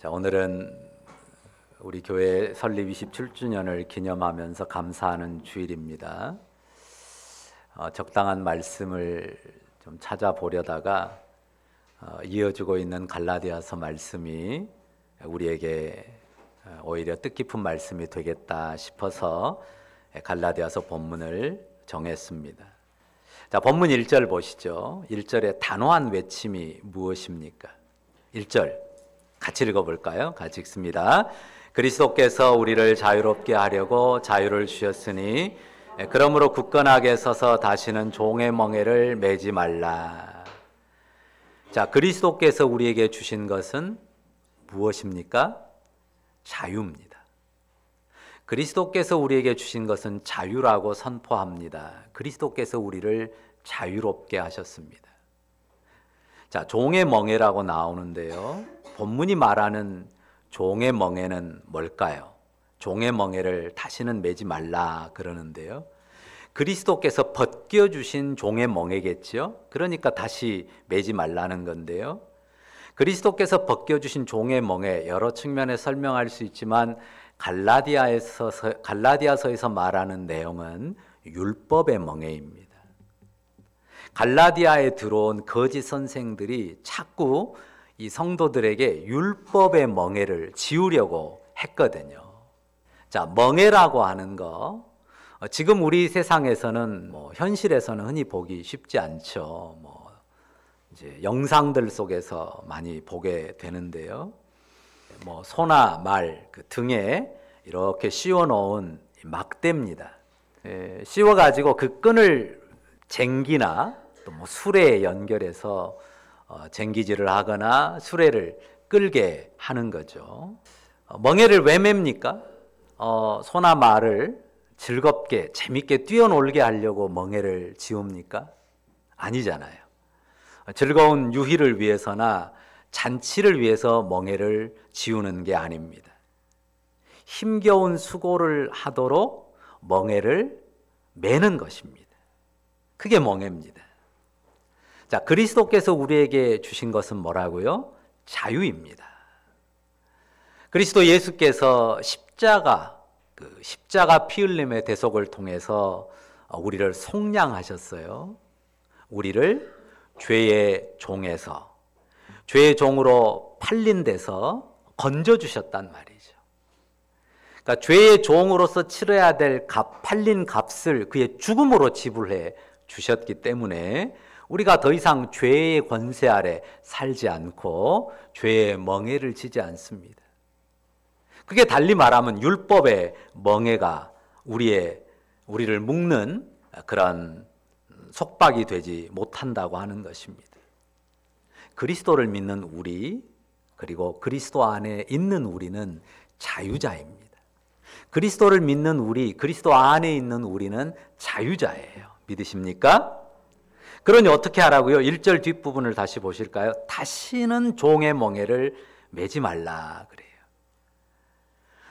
자, 오늘은 우리 교회 설립 27주년을 기념하면서 감사하는 주일입니다. 적당한 말씀을 좀 찾아보려다가 이어지고 있는 갈라디아서 말씀이 우리에게 오히려 뜻깊은 말씀이 되겠다 싶어서 갈라디아서 본문을 정했습니다. 자, 본문 1절 보시죠. 1절에 단호한 외침이 무엇입니까? 1절 같이 읽어볼까요? 같이 읽습니다. 그리스도께서 우리를 자유롭게 하려고 자유를 주셨으니 그러므로 굳건하게 서서 다시는 종의 멍에를 매지 말라. 자, 그리스도께서 우리에게 주신 것은 무엇입니까? 자유입니다. 그리스도께서 우리에게 주신 것은 자유라고 선포합니다. 그리스도께서 우리를 자유롭게 하셨습니다. 자, 종의 멍에라고 나오는데요. 본문이 말하는 종의 멍에는 뭘까요? 종의 멍에를 다시는 매지 말라 그러는데요. 그리스도께서 벗겨주신 종의 멍에겠죠. 그러니까 다시 매지 말라는 건데요. 그리스도께서 벗겨주신 종의 멍에 여러 측면에 설명할 수 있지만 갈라디아서에서 말하는 내용은 율법의 멍에입니다. 갈라디아에 들어온 거짓 선생들이 자꾸 이 성도들에게 율법의 멍에를 지우려고 했거든요. 자, 멍에라고 하는 거 지금 우리 세상에서는 현실에서는 흔히 보기 쉽지 않죠. 이제 영상들 속에서 많이 보게 되는데요. 소나 말 그 등에 이렇게 씌워 놓은 막대입니다. 씌워 가지고 그 끈을 쟁기나 또 수레에 연결해서 쟁기질을 하거나 수레를 끌게 하는 거죠. 멍에를 왜 맵니까? 소나 말을 즐겁게 재밌게 뛰어놀게 하려고 멍에를 지웁니까? 아니잖아요. 즐거운 유희를 위해서나 잔치를 위해서 멍에를 지우는 게 아닙니다. 힘겨운 수고를 하도록 멍에를 매는 것입니다. 그게 멍에입니다. 자, 그리스도께서 우리에게 주신 것은 뭐라고요? 자유입니다. 그리스도 예수께서 십자가 피 흘림의 대속을 통해서 우리를 속량하셨어요. 우리를 죄의 종에서, 죄의 종으로 팔린 데서 건져주셨단 말이죠. 그러니까 죄의 종으로서 치러야 될 팔린 값을 그의 죽음으로 지불해 주셨기 때문에 우리가 더 이상 죄의 권세 아래 살지 않고 죄의 멍에를 지지 않습니다. 그게 달리 말하면 율법의 멍에가 우리를 묶는 그런 속박이 되지 못한다고 하는 것입니다. 그리스도를 믿는 우리, 그리고 그리스도 안에 있는 우리는 자유자입니다. 그리스도를 믿는 우리, 그리스도 안에 있는 우리는 자유자예요. 믿으십니까? 그러니 어떻게 하라고요? 1절 뒷부분을 다시 보실까요? 다시는 종의 멍에를 매지 말라 그래요.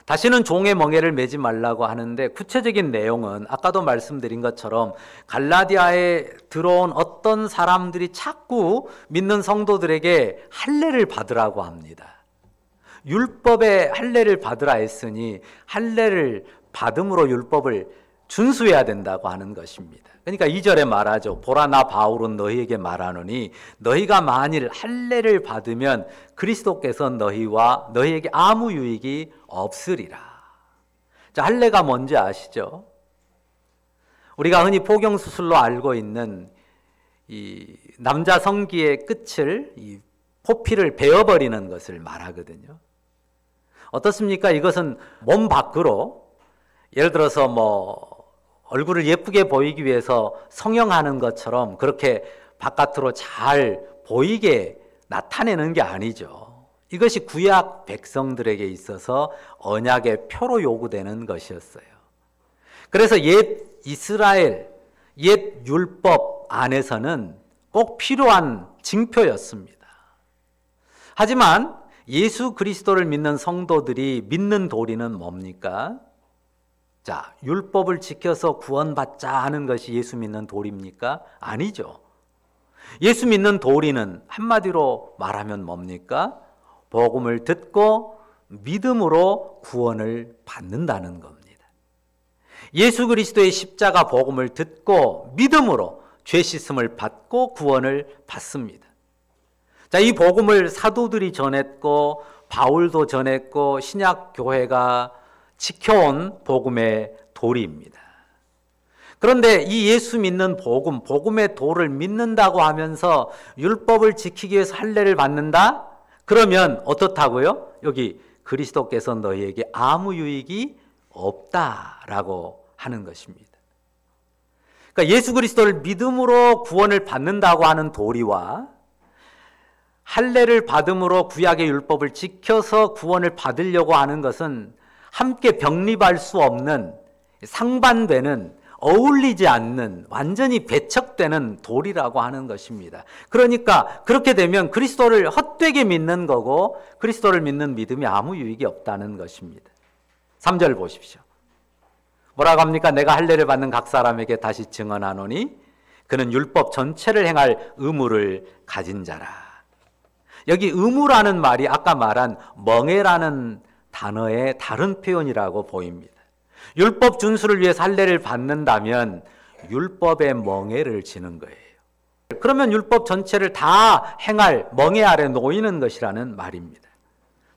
다시는 종의 멍에를 매지 말라고 하는데 구체적인 내용은 아까도 말씀드린 것처럼 갈라디아에 들어온 어떤 사람들이 자꾸 믿는 성도들에게 할례를 받으라고 합니다. 율법의 할례를 받으라 했으니 할례를 받음으로 율법을 준수해야 된다고 하는 것입니다. 그러니까 2절에 말하죠. 보라, 나 바울은 너희에게 말하노니 너희가 만일 할례를 받으면 그리스도께서 너희와 너희에게 아무 유익이 없으리라. 자, 할례가 뭔지 아시죠? 우리가 흔히 포경수술로 알고 있는 이 남자 성기의 끝을 이 포피를 베어버리는 것을 말하거든요. 어떻습니까? 이것은 몸 밖으로 예를 들어서 얼굴을 예쁘게 보이기 위해서 성형하는 것처럼 그렇게 바깥으로 잘 보이게 나타내는 게 아니죠. 이것이 구약 백성들에게 있어서 언약의 표로 요구되는 것이었어요. 그래서 옛 이스라엘, 옛 율법 안에서는 꼭 필요한 징표였습니다. 하지만 예수 그리스도를 믿는 성도들이 믿는 도리는 뭡니까? 자, 율법을 지켜서 구원받자 하는 것이 예수 믿는 도리입니까? 아니죠. 예수 믿는 도리는 한마디로 말하면 뭡니까? 복음을 듣고 믿음으로 구원을 받는다는 겁니다. 예수 그리스도의 십자가 복음을 듣고 믿음으로 죄 씻음을 받고 구원을 받습니다. 자, 이 복음을 사도들이 전했고 바울도 전했고 신약 교회가 지켜온 복음의 도리입니다. 그런데 이 예수 믿는 복음, 복음의 도를 믿는다고 하면서 율법을 지키기 위해서 할례를 받는다? 그러면 어떻다고요? 여기 그리스도께서 너희에게 아무 유익이 없다라고 하는 것입니다. 그러니까 예수 그리스도를 믿음으로 구원을 받는다고 하는 도리와 할례를 받음으로 구약의 율법을 지켜서 구원을 받으려고 하는 것은 함께 병립할 수 없는, 상반되는, 어울리지 않는, 완전히 배척되는 도리라고 하는 것입니다. 그러니까 그렇게 되면 그리스도를 헛되게 믿는 거고 그리스도를 믿는 믿음이 아무 유익이 없다는 것입니다. 3절 보십시오. 뭐라고 합니까? 내가 할례를 받는 각 사람에게 다시 증언하노니 그는 율법 전체를 행할 의무를 가진 자라. 여기 의무라는 말이 아까 말한 멍에라는 단어의 다른 표현이라고 보입니다. 율법 준수를 위해서 할례를 받는다면 율법의 멍에를 지는 거예요. 그러면 율법 전체를 다 행할 멍에 아래 놓이는 것이라는 말입니다.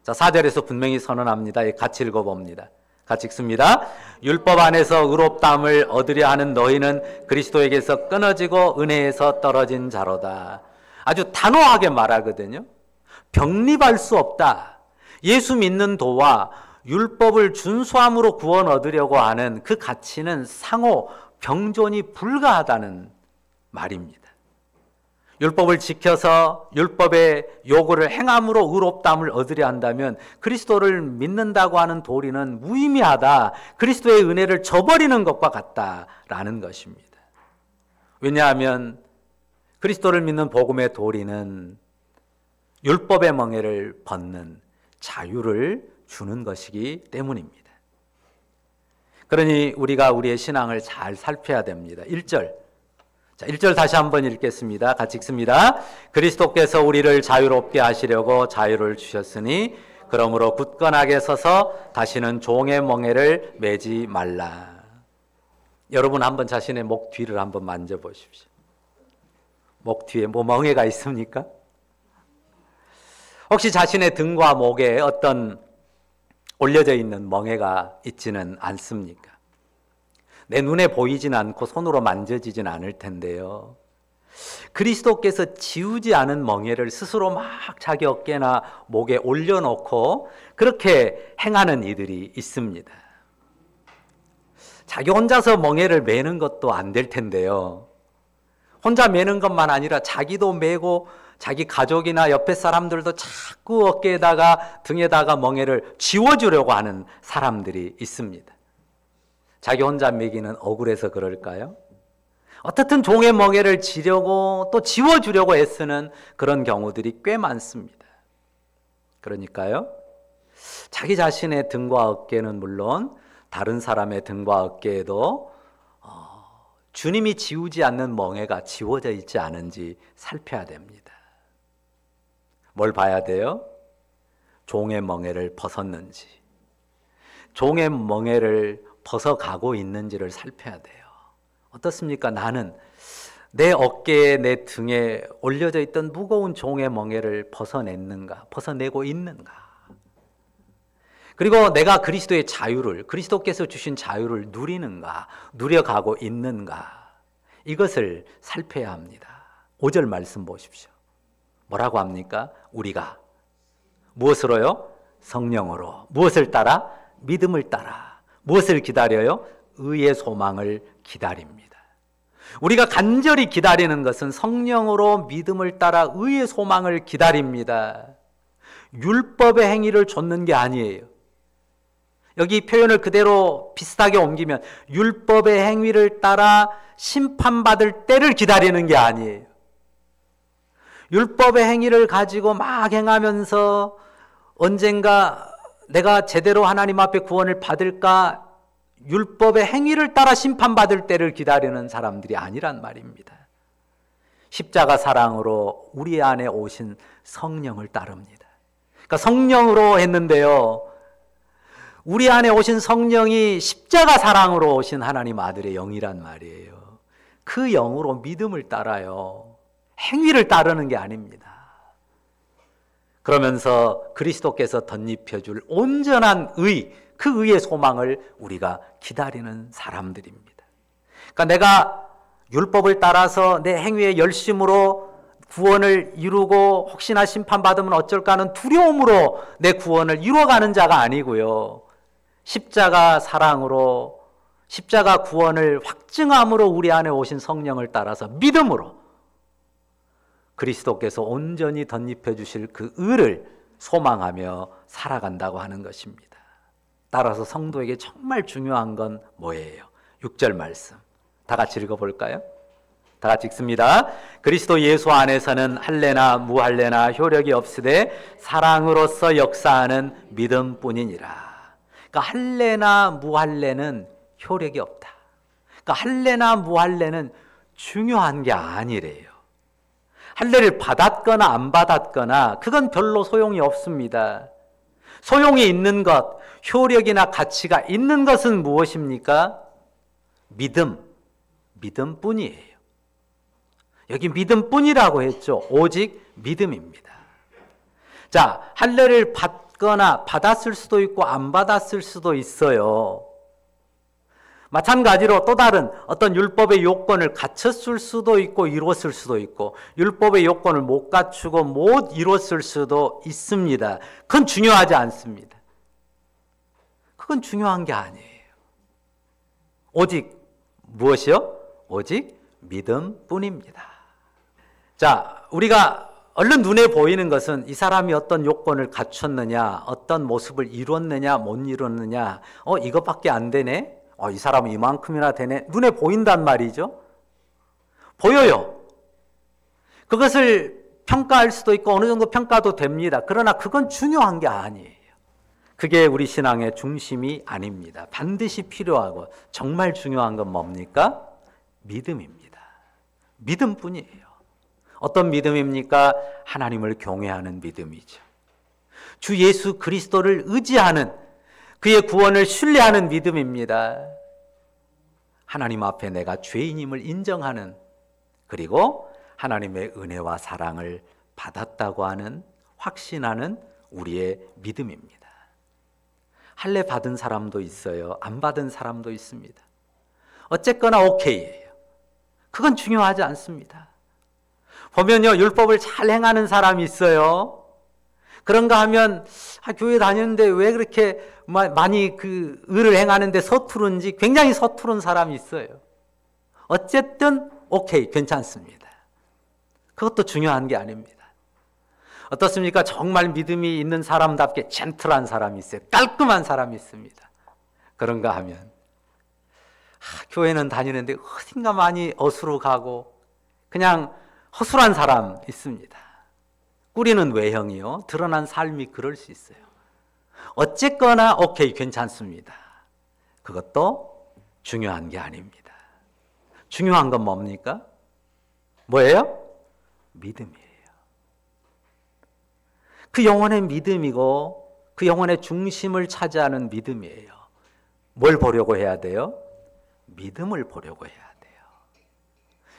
자, 4절에서 분명히 선언합니다. 같이 읽어봅니다. 같이 읽습니다. 율법 안에서 의롭다함을 얻으려 하는 너희는 그리스도에게서 끊어지고 은혜에서 떨어진 자로다. 아주 단호하게 말하거든요. 병립할 수 없다. 예수 믿는 도와 율법을 준수함으로 구원 얻으려고 하는 그 가치는 상호 병존이 불가하다는 말입니다. 율법을 지켜서 율법의 요구를 행함으로 의롭다함을 얻으려 한다면 그리스도를 믿는다고 하는 도리는 무의미하다. 그리스도의 은혜를 저버리는 것과 같다라는 것입니다. 왜냐하면 그리스도를 믿는 복음의 도리는 율법의 멍에를 벗는 자유를 주는 것이기 때문입니다. 그러니 우리가 우리의 신앙을 잘 살펴야 됩니다. 1절. 자, 1절 다시 한번 읽겠습니다. 같이 읽습니다. 그리스도께서 우리를 자유롭게 하시려고 자유를 주셨으니 그러므로 굳건하게 서서 다시는 종의 멍에를 매지 말라. 여러분 한번 자신의 목 뒤를 한번 만져보십시오. 목 뒤에 뭐 멍에가 있습니까? 혹시 자신의 등과 목에 어떤 올려져 있는 멍에가 있지는 않습니까? 내 눈에 보이진 않고 손으로 만져지진 않을 텐데요. 그리스도께서 지우지 않은 멍에를 스스로 막 자기 어깨나 목에 올려놓고 그렇게 행하는 이들이 있습니다. 자기 혼자서 멍에를 매는 것도 안 될 텐데요. 혼자 매는 것만 아니라 자기도 매고 자기 가족이나 옆에 사람들도 자꾸 어깨에다가 등에다가 멍에를 지워주려고 하는 사람들이 있습니다. 자기 혼자 매기는 억울해서 그럴까요? 어떻든 종의 멍에를 지려고 또 지워주려고 애쓰는 그런 경우들이 꽤 많습니다. 그러니까요, 자기 자신의 등과 어깨는 물론 다른 사람의 등과 어깨에도 주님이 지우지 않는 멍에가 지워져 있지 않은지 살펴야 됩니다. 뭘 봐야 돼요? 종의 멍에를 벗었는지, 종의 멍에를 벗어가고 있는지를 살펴야 돼요. 어떻습니까? 나는 내 어깨에 내 등에 올려져 있던 무거운 종의 멍에를 벗어냈는가? 벗어내고 있는가? 그리고 내가 그리스도의 자유를, 그리스도께서 주신 자유를 누리는가? 누려가고 있는가? 이것을 살펴야 합니다. 5절 말씀 보십시오. 뭐라고 합니까? 우리가 무엇으로요? 성령으로. 무엇을 따라? 믿음을 따라. 무엇을 기다려요? 의의 소망을 기다립니다. 우리가 간절히 기다리는 것은 성령으로 믿음을 따라 의의 소망을 기다립니다. 율법의 행위를 좇는 게 아니에요. 여기 표현을 그대로 비슷하게 옮기면 율법의 행위를 따라 심판받을 때를 기다리는 게 아니에요. 율법의 행위를 가지고 막 행하면서 언젠가 내가 제대로 하나님 앞에 구원을 받을까, 율법의 행위를 따라 심판받을 때를 기다리는 사람들이 아니란 말입니다. 십자가 사랑으로 우리 안에 오신 성령을 따릅니다. 그러니까 성령으로 했는데요. 우리 안에 오신 성령이 십자가 사랑으로 오신 하나님 아들의 영이란 말이에요. 그 영으로 믿음을 따라요. 행위를 따르는 게 아닙니다. 그러면서 그리스도께서 덧입혀줄 온전한 의, 그 의의 소망을 우리가 기다리는 사람들입니다. 그러니까 내가 율법을 따라서 내 행위의 열심으로 구원을 이루고 혹시나 심판받으면 어쩔까 하는 두려움으로 내 구원을 이루어가는 자가 아니고요. 십자가 사랑으로, 십자가 구원을 확증함으로 우리 안에 오신 성령을 따라서 믿음으로 그리스도께서 온전히 덧입혀 주실 그 의를 소망하며 살아간다고 하는 것입니다. 따라서 성도에게 정말 중요한 건 뭐예요? 6절 말씀 다 같이 읽어볼까요? 다 같이 읽습니다. 그리스도 예수 안에서는 할례나 무할례나 효력이 없으되 사랑으로서 역사하는 믿음뿐이니라. 그러니까 할례나 무할례는 효력이 없다. 그러니까 할례나 무할례는 중요한 게 아니래요. 할례를 받았거나 안 받았거나 그건 별로 소용이 없습니다. 소용이 있는 것, 효력이나 가치가 있는 것은 무엇입니까? 믿음뿐이에요. 여기 믿음뿐이라고 했죠. 오직 믿음입니다. 자, 할례를 받거나 받았을 수도 있고 안 받았을 수도 있어요. 마찬가지로 또 다른 어떤 율법의 요건을 갖췄을 수도 있고 이뤘을 수도 있고 율법의 요건을 못 갖추고 못 이뤘을 수도 있습니다. 그건 중요하지 않습니다. 그건 중요한 게 아니에요. 오직 무엇이요? 오직 믿음뿐입니다. 자, 우리가 얼른 눈에 보이는 것은 이 사람이 어떤 요건을 갖췄느냐, 어떤 모습을 이뤘느냐, 못 이뤘느냐, 이것밖에 안 되네? 이 사람은 이만큼이나 되네? 눈에 보인단 말이죠. 보여요. 그것을 평가할 수도 있고 어느 정도 평가도 됩니다. 그러나 그건 중요한 게 아니에요. 그게 우리 신앙의 중심이 아닙니다. 반드시 필요하고 정말 중요한 건 뭡니까? 믿음입니다. 믿음뿐이에요. 어떤 믿음입니까? 하나님을 경외하는 믿음이죠. 주 예수 그리스도를 의지하는 그의 구원을 신뢰하는 믿음입니다. 하나님 앞에 내가 죄인임을 인정하는, 그리고 하나님의 은혜와 사랑을 받았다고 하는, 확신하는 우리의 믿음입니다. 할례 받은 사람도 있어요. 안 받은 사람도 있습니다. 어쨌거나 오케이예요. 그건 중요하지 않습니다. 보면요, 율법을 잘 행하는 사람이 있어요. 그런가 하면 교회 다니는데 왜 그렇게 많이 그 의를 행하는데 서투른지 굉장히 서투른 사람이 있어요. 어쨌든 오케이, 괜찮습니다. 그것도 중요한 게 아닙니다. 어떻습니까? 정말 믿음이 있는 사람답게 젠틀한 사람이 있어요. 깔끔한 사람이 있습니다. 그런가 하면 교회는 다니는데 어딘가 많이 어수로 가고 그냥 허술한 사람 있습니다. 꾸리는 외형이요, 드러난 삶이 그럴 수 있어요. 어쨌거나 오케이, 괜찮습니다. 그것도 중요한 게 아닙니다. 중요한 건 뭡니까? 뭐예요? 믿음이에요. 그 영혼의 믿음이고 그 영혼의 중심을 차지하는 믿음이에요. 뭘 보려고 해야 돼요? 믿음을 보려고 해야 돼요.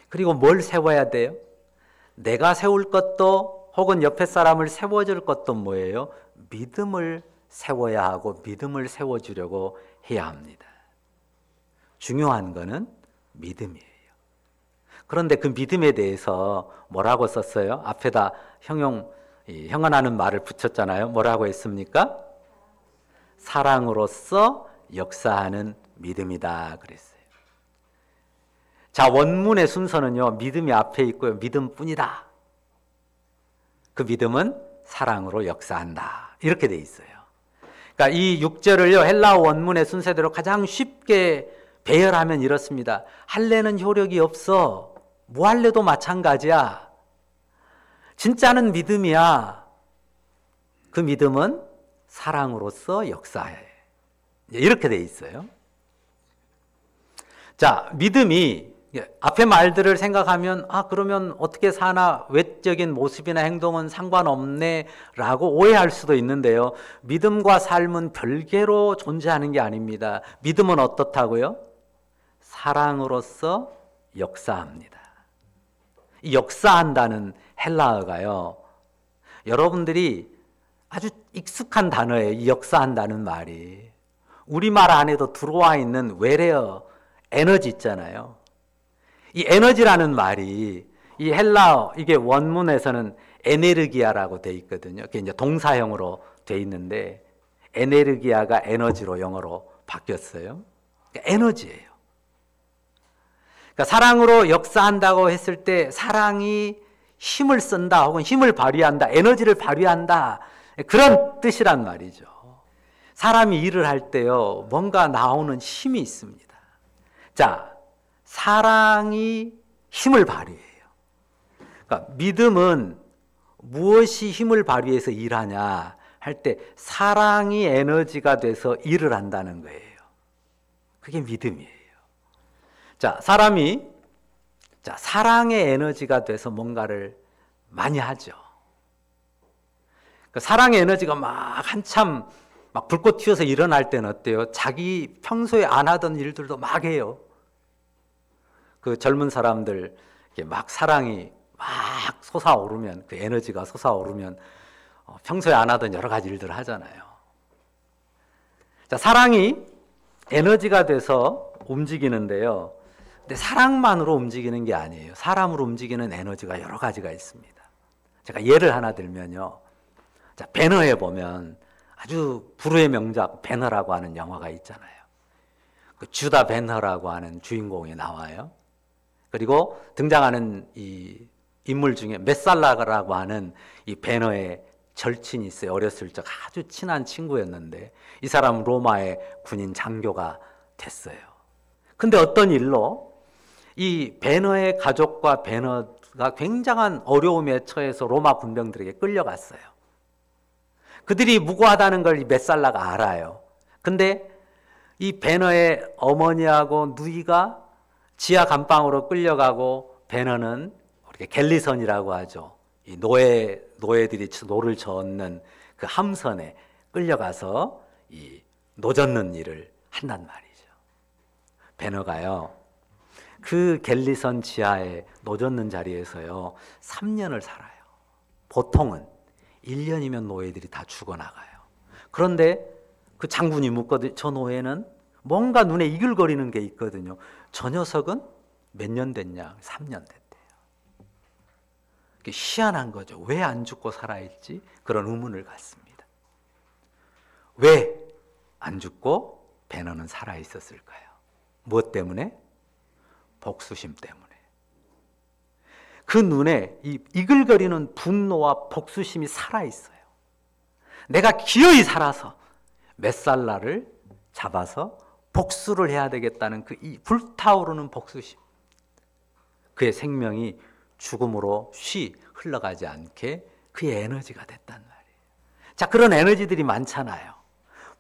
그리고 뭘 세워야 돼요? 내가 세울 것도 혹은 옆에 사람을 세워줄 것도 뭐예요? 믿음을 세워야 하고 믿음을 세워주려고 해야 합니다. 중요한 거는 믿음이에요. 그런데 그 믿음에 대해서 뭐라고 썼어요? 앞에다 형언하는 말을 붙였잖아요. 뭐라고 했습니까? 사랑으로서 역사하는 믿음이다 그랬어요. 자, 원문의 순서는요, 믿음이 앞에 있고요, 믿음뿐이다. 그 믿음은 사랑으로 역사한다. 이렇게 돼 있어요. 그러니까 이 6절을요, 헬라어 원문의 순서대로 가장 쉽게 배열하면 이렇습니다. 할례는 효력이 없어. 무할례도 마찬가지야. 진짜는 믿음이야. 그 믿음은 사랑으로서 역사해. 이렇게 돼 있어요. 자, 믿음이 앞에 말들을 생각하면 그러면 어떻게 사나 외적인 모습이나 행동은 상관없네 라고 오해할 수도 있는데요. 믿음과 삶은 별개로 존재하는 게 아닙니다. 믿음은 어떻다고요? 사랑으로서 역사합니다. 이 역사한다는 헬라어가요, 여러분들이 아주 익숙한 단어예요. 이 역사한다는 말이. 우리말 안에도 들어와 있는 외래어 에너지 있잖아요. 이 에너지라는 말이 이 헬라어, 이게 원문에서는 에네르기아라고 돼 있거든요. 그게 이제 동사형으로 돼 있는데 에네르기아가 에너지로 영어로 바뀌었어요. 그러니까 에너지예요. 그러니까 사랑으로 역사한다고 했을 때 사랑이 힘을 쓴다 혹은 힘을 발휘한다, 에너지를 발휘한다, 그런 뜻이란 말이죠. 사람이 일을 할 때요, 뭔가 나오는 힘이 있습니다. 자, 사랑이 힘을 발휘해요. 그러니까 믿음은 무엇이 힘을 발휘해서 일하냐 할 때 사랑이 에너지가 돼서 일을 한다는 거예요. 그게 믿음이에요. 자, 사람이 사랑의 에너지가 돼서 뭔가를 많이 하죠. 그러니까 사랑의 에너지가 한참 불꽃 튀어서 일어날 때는 어때요? 자기 평소에 안 하던 일들도 막 해요. 그 젊은 사람들 사랑이 솟아오르면, 그 에너지가 솟아오르면 평소에 안 하던 여러 가지 일들을 하잖아요. 자, 사랑이 에너지가 돼서 움직이는데요. 근데 사랑만으로 움직이는 게 아니에요. 사람으로 움직이는 에너지가 여러 가지가 있습니다. 제가 예를 하나 들면요. 자, 배너에 보면 아주 불후의 명작 배너라고 하는 영화가 있잖아요. 그 주다 배너라고 하는 주인공이 나와요. 그리고 등장하는 이 인물 중에 메살라라고 하는 이 배너의 절친이 있어요. 어렸을 적 아주 친한 친구였는데 이 사람은 로마의 군인 장교가 됐어요. 근데 어떤 일로 이 배너의 가족과 배너가 굉장한 어려움에 처해서 로마 군병들에게 끌려갔어요. 그들이 무고하다는 걸 이 메살라가 알아요. 근데 이 배너의 어머니하고 누이가 지하 감방으로 끌려가고, 배너는 우리가 갤리선이라고 하죠. 이 노예들이 노를 저었는 그 함선에 끌려가서 이 노젓는 일을 한단 말이죠. 배너가요, 그 갤리선 지하에 노젓는 자리에서요 3년을 살아요. 보통은 1년이면 노예들이 다 죽어나가요. 그런데 그 장군이 묻거든. 저 노예는 뭔가 눈에 이글거리는 게 있거든요. 저 녀석은 몇 년 됐냐? 3년 됐대요. 희한한 거죠. 왜 안 죽고 살아있지? 그런 의문을 갖습니다. 왜 안 죽고 배너는 살아있었을까요? 무엇 때문에? 복수심 때문에. 그 눈에 이 이글거리는 분노와 복수심이 살아있어요. 내가 기어이 살아서 메살라를 잡아서 복수를 해야 되겠다는 그 이 불타오르는 복수심. 그의 생명이 죽음으로 흘러가지 않게 그의 에너지가 됐단 말이에요. 자, 그런 에너지들이 많잖아요.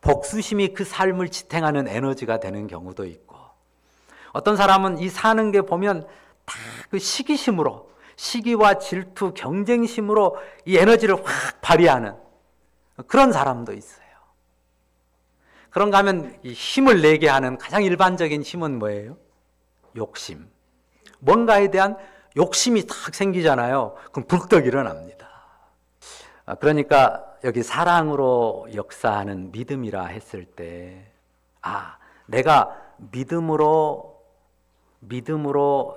복수심이 그 삶을 지탱하는 에너지가 되는 경우도 있고, 어떤 사람은 이 사는 게 보면 다 그 시기심으로, 시기와 질투, 경쟁심으로 이 에너지를 확 발휘하는 그런 사람도 있어요. 그런가 하면 이 힘을 내게 하는 가장 일반적인 힘은 뭐예요? 욕심. 뭔가에 대한 욕심이 딱 생기잖아요. 그럼 불떡 일어납니다. 그러니까 여기 사랑으로 역사하는 믿음이라 했을 때, 내가 믿음으로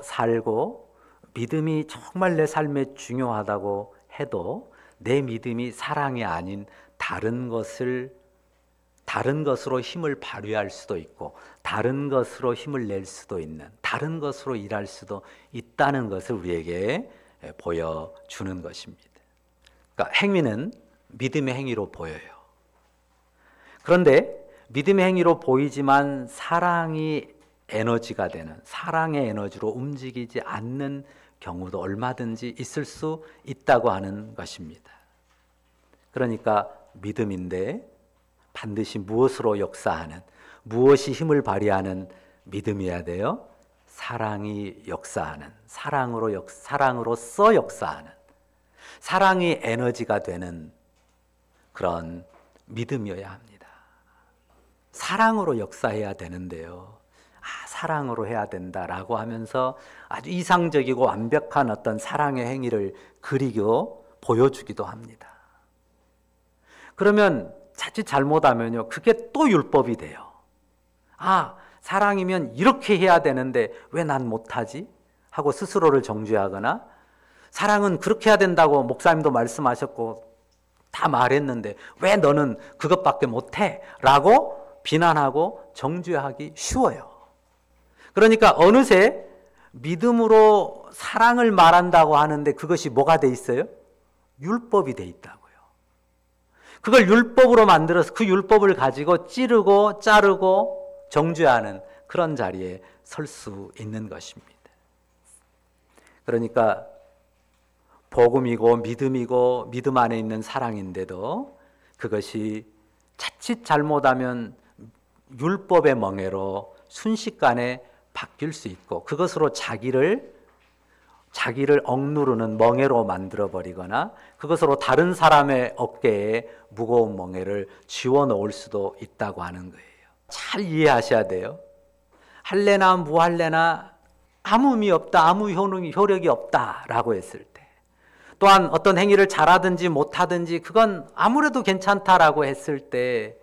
살고 믿음이 정말 내 삶에 중요하다고 해도 내 믿음이 사랑이 아닌 다른 것으로 힘을 발휘할 수도 있고, 다른 것으로 힘을 낼 수도 있는, 다른 것으로 일할 수도 있다는 것을 우리에게 보여주는 것입니다. 그러니까 행위는 믿음의 행위로 보여요. 그런데 믿음의 행위로 보이지만 사랑이 에너지가 되는, 사랑의 에너지로 움직이지 않는 경우도 얼마든지 있을 수 있다고 하는 것입니다. 그러니까 믿음인데 반드시 무엇으로 역사하는, 무엇이 힘을 발휘하는 믿음이어야 돼요? 사랑이 역사하는, 사랑으로서 역사하는, 사랑이 에너지가 되는 그런 믿음이어야 합니다. 사랑으로 역사해야 되는데요. 사랑으로 해야 된다라고 하면서 아주 이상적이고 완벽한 어떤 사랑의 행위를 그리고 보여주기도 합니다. 그러면 자칫 잘못하면요, 그게 또 율법이 돼요. 사랑이면 이렇게 해야 되는데 왜 난 못하지? 하고 스스로를 정죄하거나, 사랑은 그렇게 해야 된다고 목사님도 말씀하셨고 다 말했는데 왜 너는 그것밖에 못해? 라고 비난하고 정죄하기 쉬워요. 그러니까 어느새 믿음으로 사랑을 말한다고 하는데 그것이 뭐가 돼 있어요? 율법이 돼 있다고요. 그걸 율법으로 만들어서 그 율법을 가지고 찌르고 자르고 정죄하는 그런 자리에 설 수 있는 것입니다. 그러니까 복음이고 믿음이고 믿음 안에 있는 사랑인데도 그것이 자칫 잘못하면 율법의 멍에로 순식간에 바뀔 수 있고, 그것으로 자기를 억누르는 멍에로 만들어버리거나 그것으로 다른 사람의 어깨에 무거운 멍에를 쥐어넣을 수도 있다고 하는 거예요. 잘 이해하셔야 돼요. 할래나 무할래나 아무 의미 없다, 아무 효력이 없다라고 했을 때, 또한 어떤 행위를 잘하든지 못하든지 그건 아무래도 괜찮다라고 했을 때,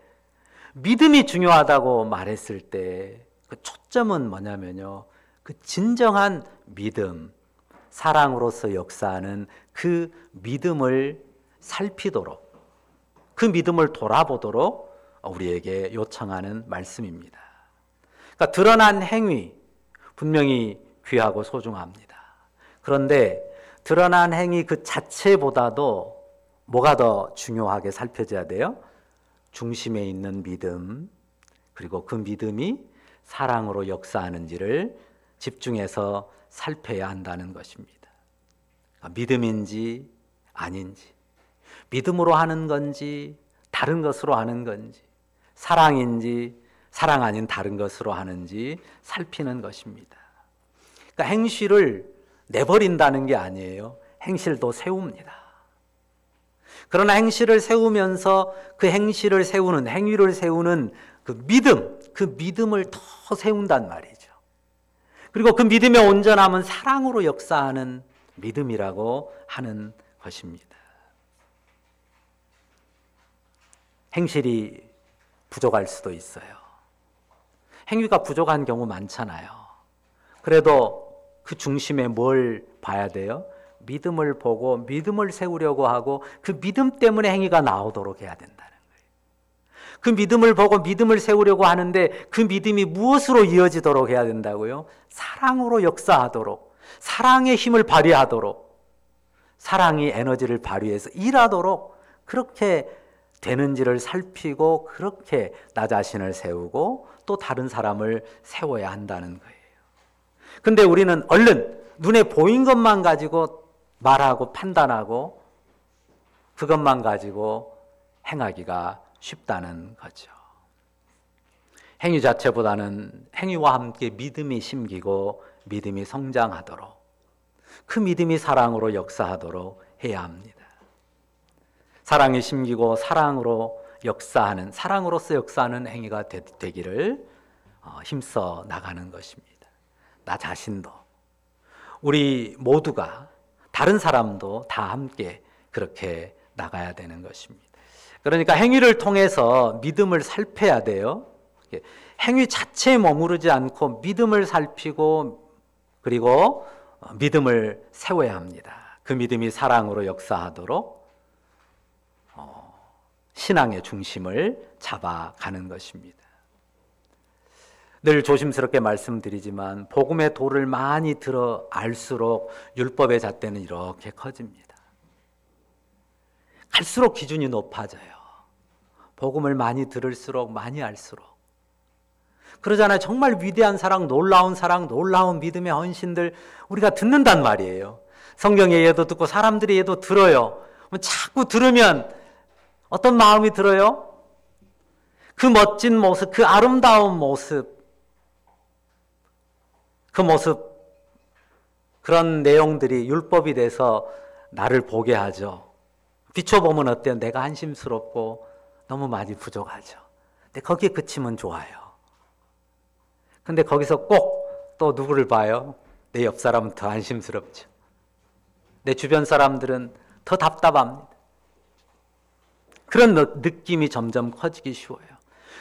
믿음이 중요하다고 말했을 때 그 초점은 뭐냐면요, 그 진정한 믿음, 사랑으로서 역사하는 그 믿음을 살피도록, 그 믿음을 돌아보도록 우리에게 요청하는 말씀입니다. 그러니까 드러난 행위 분명히 귀하고 소중합니다. 그런데 드러난 행위 그 자체보다도 뭐가 더 중요하게 살펴져야 돼요? 중심에 있는 믿음, 그리고 그 믿음이 사랑으로 역사하는지를 집중해서 살펴야 한다는 것입니다. 믿음인지 아닌지, 믿음으로 하는 건지 다른 것으로 하는 건지, 사랑인지 사랑 아닌 다른 것으로 하는지 살피는 것입니다. 그러니까 행실을 내버린다는 게 아니에요. 행실도 세웁니다. 그러나 행실을 세우면서 그 행실을 세우는, 행위를 세우는 그 믿음을 더 세운단 말이죠. 그리고 그 믿음의 온전함은 사랑으로 역사하는 믿음이라고 하는 것입니다. 행실이 부족할 수도 있어요. 행위가 부족한 경우 많잖아요. 그래도 그 중심에 뭘 봐야 돼요? 믿음을 보고 믿음을 세우려고 하고 그 믿음 때문에 행위가 나오도록 해야 된다는 거예요. 그 믿음을 보고 믿음을 세우려고 하는데 그 믿음이 무엇으로 이어지도록 해야 된다고요? 사랑으로 역사하도록, 사랑의 힘을 발휘하도록, 사랑이 에너지를 발휘해서 일하도록 그렇게 되는지를 살피고 그렇게 나 자신을 세우고 또 다른 사람을 세워야 한다는 거예요. 근데 우리는 얼른 눈에 보인 것만 가지고 말하고 판단하고 그것만 가지고 행하기가 쉽다는 거죠. 행위 자체보다는 행위와 함께 믿음이 심기고 믿음이 성장하도록, 그 믿음이 사랑으로 역사하도록 해야 합니다. 사랑이 심기고 사랑으로 역사하는, 사랑으로서 역사하는 행위가 되기를 힘써 나가는 것입니다. 나 자신도, 우리 모두가, 다른 사람도 다 함께 그렇게 나가야 되는 것입니다. 그러니까 행위를 통해서 믿음을 살펴야 돼요. 행위 자체에 머무르지 않고 믿음을 살피고 그리고 믿음을 세워야 합니다. 그 믿음이 사랑으로 역사하도록 신앙의 중심을 잡아가는 것입니다. 늘 조심스럽게 말씀드리지만 복음의 도를 많이 들어 알수록 율법의 잣대는 이렇게 커집니다. 갈수록 기준이 높아져요. 복음을 많이 들을수록 많이 알수록. 그러잖아요. 정말 위대한 사랑, 놀라운 믿음의 헌신들 우리가 듣는단 말이에요. 성경의 예도 듣고 사람들의 예도 들어요. 자꾸 들으면 어떤 마음이 들어요? 그 멋진 모습, 그 아름다운 모습, 그 모습, 그런 내용들이 율법이 돼서 나를 보게 하죠. 비춰보면 어때요? 내가 한심스럽고 너무 많이 부족하죠. 근데 거기에 그치면 좋아요. 근데 거기서 꼭 또 누구를 봐요? 내 옆 사람은 더 안심스럽죠. 내 주변 사람들은 더 답답합니다. 그런 느낌이 점점 커지기 쉬워요.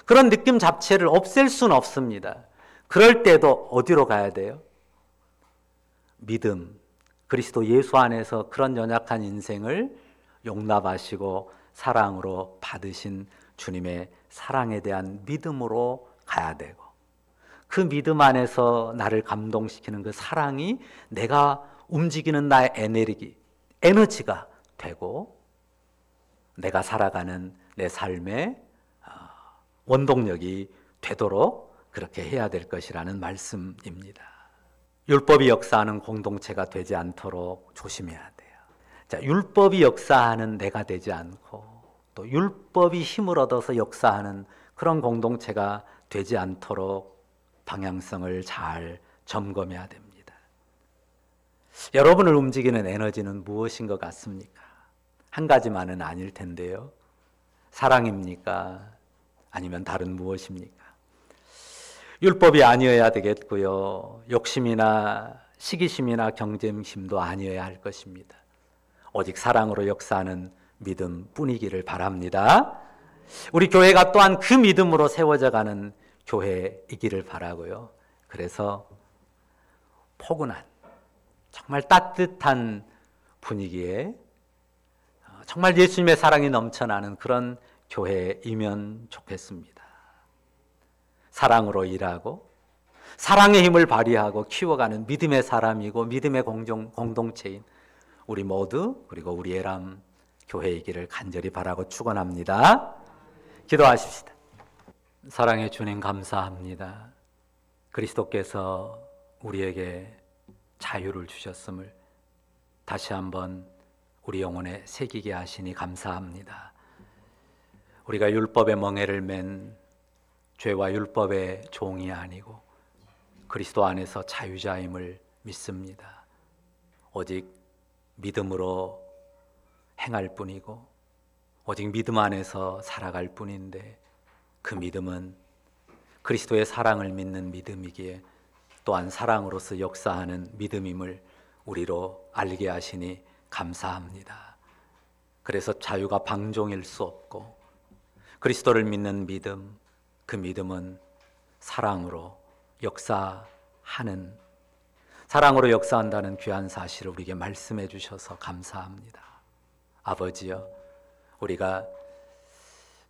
그런 느낌 자체를 없앨 수는 없습니다. 그럴 때도 어디로 가야 돼요? 믿음, 그리스도 예수 안에서 그런 연약한 인생을 용납하시고 사랑으로 받으신 주님의 사랑에 대한 믿음으로 가야 되고, 그 믿음 안에서 나를 감동시키는 그 사랑이 내가 움직이는 나의 에너지가 되고 내가 살아가는 내 삶의 원동력이 되도록 그렇게 해야 될 것이라는 말씀입니다. 율법이 역사하는 공동체가 되지 않도록 조심해야 돼요. 자, 율법이 역사하는 내가 되지 않고 또 율법이 힘을 얻어서 역사하는 그런 공동체가 되지 않도록 방향성을 잘 점검해야 됩니다. 여러분을 움직이는 에너지는 무엇인 것 같습니까? 한 가지만은 아닐 텐데요. 사랑입니까? 아니면 다른 무엇입니까? 율법이 아니어야 되겠고요. 욕심이나 시기심이나 경쟁심도 아니어야 할 것입니다. 오직 사랑으로 역사하는 믿음 뿐이기를 바랍니다. 우리 교회가 또한 그 믿음으로 세워져 가는 교회이기를 바라고요. 그래서 포근한, 정말 따뜻한 분위기에 정말 예수님의 사랑이 넘쳐나는 그런 교회이면 좋겠습니다. 사랑으로 일하고 사랑의 힘을 발휘하고 키워가는 믿음의 사람이고 믿음의 공동체인 우리 모두, 그리고 우리 에람 교회이기를 간절히 바라고 축원합니다. 기도하십시다. 사랑의 주님, 감사합니다. 그리스도께서 우리에게 자유를 주셨음을 다시 한번 우리 영혼에 새기게 하시니 감사합니다. 우리가 율법의 멍에를 맨 죄와 율법의 종이 아니고 그리스도 안에서 자유자임을 믿습니다. 오직 믿음으로 행할 뿐이고 오직 믿음 안에서 살아갈 뿐인데, 그 믿음은 그리스도의 사랑을 믿는 믿음이기에 또한 사랑으로서 역사하는 믿음임을 우리로 알게 하시니 감사합니다. 그래서 자유가 방종일 수 없고 그리스도를 믿는 믿음, 그 믿음은 사랑으로 역사한다는 귀한 사실을 우리에게 말씀해 주셔서 감사합니다. 아버지여, 우리가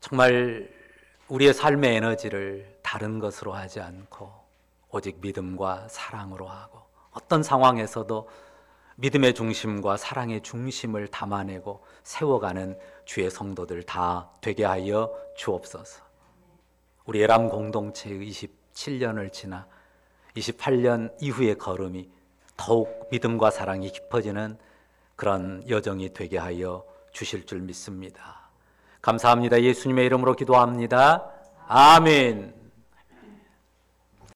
정말 우리의 삶의 에너지를 다른 것으로 하지 않고 오직 믿음과 사랑으로 하고 어떤 상황에서도 믿음의 중심과 사랑의 중심을 담아내고 세워가는 주의 성도들 다 되게 하여 주옵소서. 우리 에람 공동체의 27년을 지나 28년 이후의 걸음이 더욱 믿음과 사랑이 깊어지는 그런 여정이 되게 하여 주실 줄 믿습니다. 감사합니다. 예수님의 이름으로 기도합니다. 아멘.